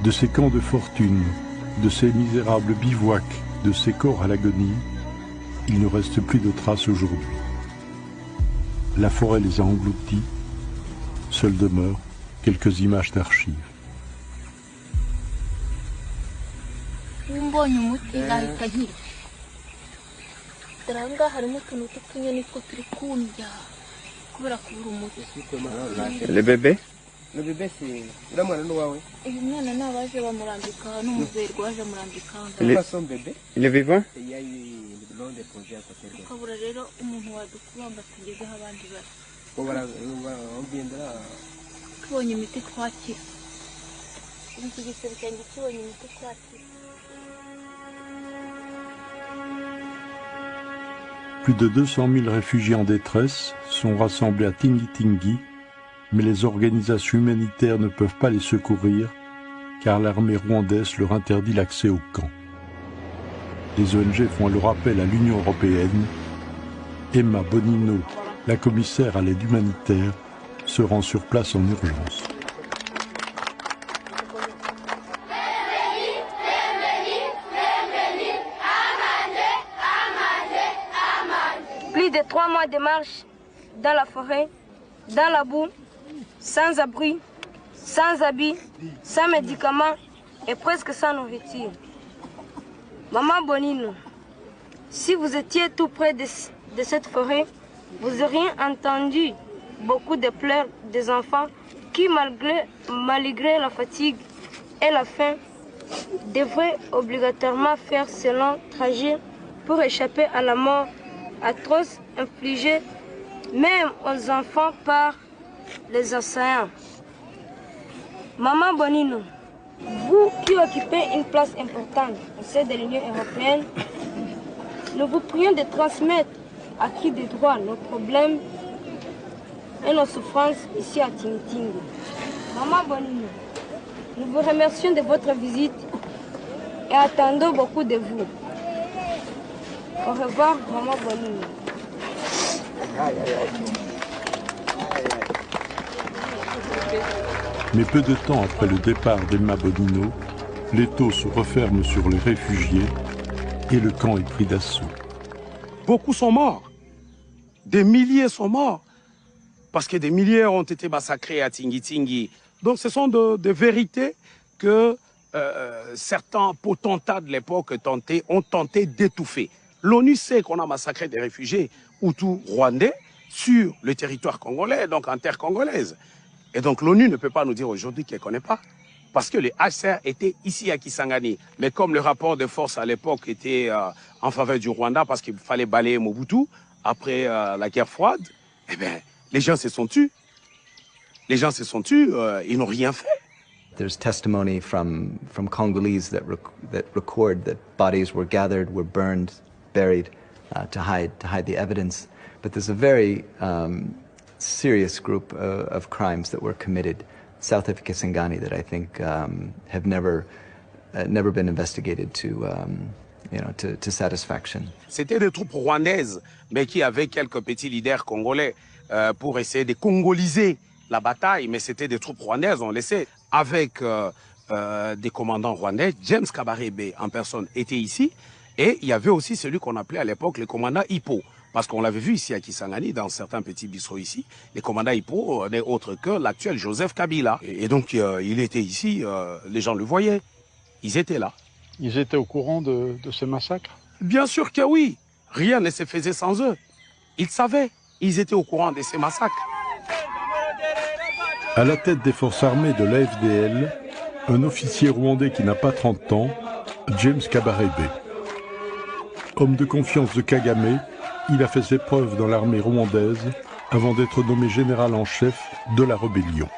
De ces camps de fortune, de ces misérables bivouacs, de ces corps à l'agonie, il ne reste plus de traces aujourd'hui. La forêt les a engloutis, seules demeurent quelques images d'archives. Le bébé? Le bébé c'est Il est vivant? Il y a eu le long des projets à côté de voilà, on viendra. Plus de 200 000 réfugiés en détresse sont rassemblés à Tingi-Tingi, mais les organisations humanitaires ne peuvent pas les secourir car l'armée rwandaise leur interdit l'accès au camp. Les ONG font alors appel à l'Union européenne. Emma Bonino, la commissaire à l'aide humanitaire, se rend sur place en urgence. Plus de 3 mois de marche dans la forêt, dans la boue, sans abri, sans habits, sans médicaments et presque sans nourriture. Maman Bonino, si vous étiez tout près de cette forêt, vous auriez entendu beaucoup de pleurs des enfants qui, malgré la fatigue et la faim, devraient obligatoirement faire ce long trajet pour échapper à la mort atroce infligée même aux enfants par les océans. Maman Bonino, vous qui occupez une place importante au sein de l'Union européenne, nous vous prions de transmettre à qui de droit nos problèmes et nos souffrances ici à Tingi-Tingi. Maman Bonino, nous vous remercions de votre visite et attendons beaucoup de vous. Au revoir, Maman Bonino. Mais peu de temps après le départ d'Emma Bonino, l'étau se referme sur les réfugiés et le camp est pris d'assaut. Beaucoup sont morts. Des milliers sont morts. Parce que des milliers ont été massacrés à Tingi-Tingi. Donc ce sont des vérités que certains potentats de l'époque ont tenté d'étouffer. L'ONU sait qu'on a massacré des réfugiés hutus rwandais sur le territoire congolais, donc en terre congolaise. Et donc l'ONU ne peut pas nous dire aujourd'hui qu'elle ne connaît pas. Parce que les HCR étaient ici à Kisangani. Mais comme le rapport de force à l'époque était en faveur du Rwanda, parce qu'il fallait balayer Mobutu après la guerre froide, eh bien, les gens se sont tus. Les gens se sont tus, ils n'ont rien fait. There's testimony from Congolese that record that bodies were gathered, were burned, buried to hide the evidence. But there's a very serious group of crimes that were committed south of Kisangani that I think have never been investigated to satisfaction. C'était des troupes rwandaises, mais qui avaient quelques petits leaders congolais pour essayer de congoliser la bataille, mais c'était des troupes rwandaises, on le sait, avec des commandants rwandais. James Kabarebe en personne était ici, et il y avait aussi celui qu'on appelait à l'époque le commandant Hippo. Parce qu'on l'avait vu ici à Kisangani, dans certains petits bistrots ici, les commandants Hippo n'est autre que l'actuel Joseph Kabila. Et donc il était ici, les gens le voyaient, ils étaient là. Ils étaient au courant de ce massacre? Bien sûr que oui, rien ne se faisait sans eux. Ils savaient, ils étaient au courant de ces massacres. À la tête des forces armées de l'AFDL, un officier rwandais qui n'a pas 30 ans, James Kabarebe. Homme de confiance de Kagame, il a fait ses preuves dans l'armée rwandaise avant d'être nommé général en chef de la rébellion.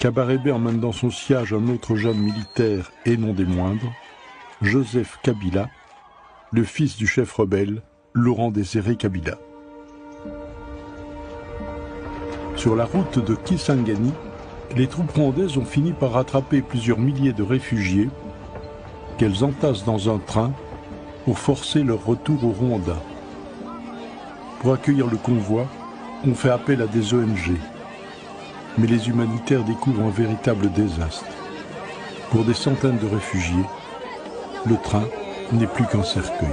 Kabarebe emmène dans son siège un autre jeune militaire et non des moindres, Joseph Kabila, le fils du chef rebelle, Laurent Désiré Kabila. Sur la route de Kisangani, les troupes rwandaises ont fini par rattraper plusieurs milliers de réfugiés qu'elles entassent dans un train pour forcer leur retour au Rwanda. Pour accueillir le convoi, on fait appel à des ONG. Mais les humanitaires découvrent un véritable désastre. Pour des centaines de réfugiés, le train n'est plus qu'un cercueil.